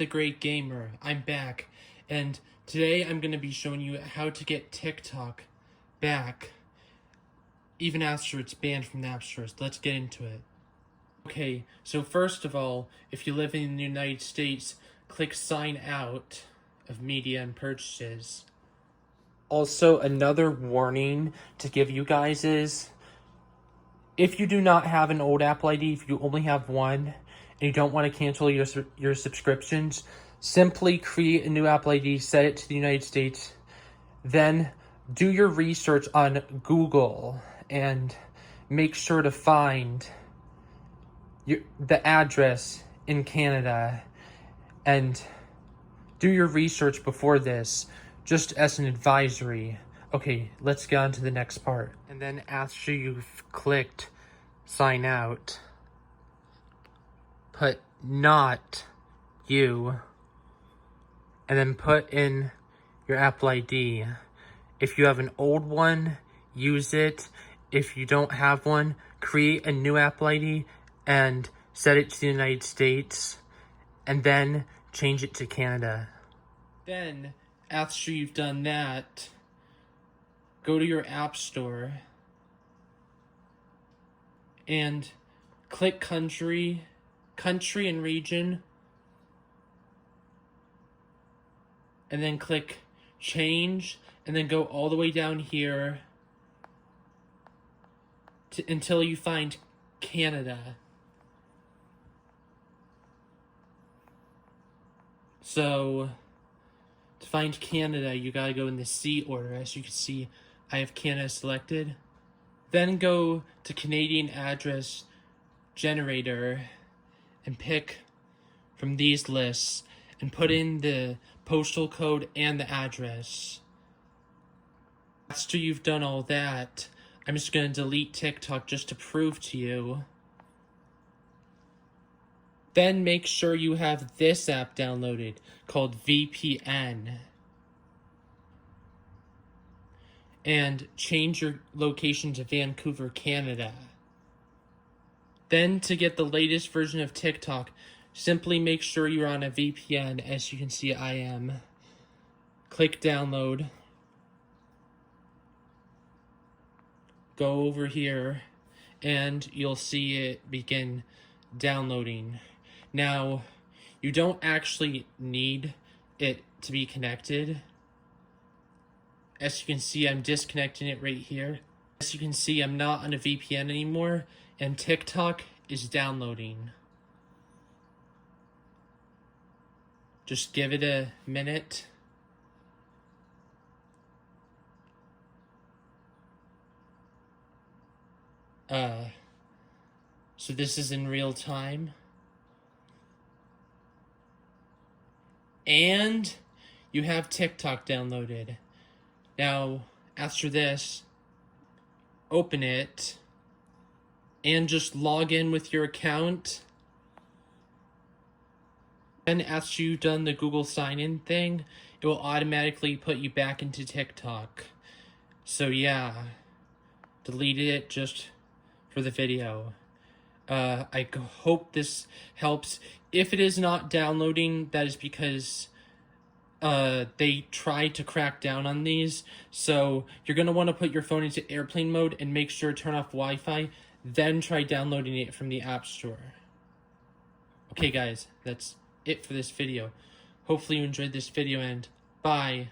the Great Gamer. I'm back, and today I'm going to be showing you how to get TikTok back, even after it's banned from the App Stores. Let's get into it. Okay, so first of all, if you live in the United States, click Sign Out of Media and Purchases. Also, another warning to give you guys is, if you do not have an old Apple ID, if you only have one, and you don't want to cancel your subscriptions, simply create a new Apple ID, set it to the United States, then do your research on Google and make sure to find the address in Canada and do your research before this, just as an advisory. Okay, let's get on to the next part. And then after you've clicked sign out, put not you, and then put in your Apple ID. If you have an old one, use it. If you don't have one, create a new Apple ID and set it to the United States, and then change it to Canada. Then, after you've done that, go to your App Store and click country and region, and then click change, and then go all the way down here until you find Canada. So, to find Canada, you gotta go in the C order. As you can see, I have Canada selected. Then go to Canadian address generator and pick from these lists and put in the postal code and the address. After you've done all that, I'm just gonna delete TikTok just to prove to you. Then make sure you have this app downloaded called VPN. And change your location to Vancouver, Canada. Then to get the latest version of TikTok, simply make sure you're on a VPN. As you can see, I am. Click download. Go over here and you'll see it begin downloading. Now, you don't actually need it to be connected. As you can see, I'm disconnecting it right here. As you can see, I'm not on a VPN anymore, and TikTok is downloading. Just give it a minute. So this is in real time. And you have TikTok downloaded. Now, after this, open it and just log in with your account. Then after you've done the Google sign-in thing, it will automatically put you back into TikTok. So yeah, deleted it just for the video. I hope this helps. If it is not downloading, that is because they tried to crack down on these. So you're going to want to put your phone into airplane mode and make sure to turn off Wi-Fi, then try downloading it from the App Store. Okay guys, that's it for this video. Hopefully you enjoyed this video, and bye.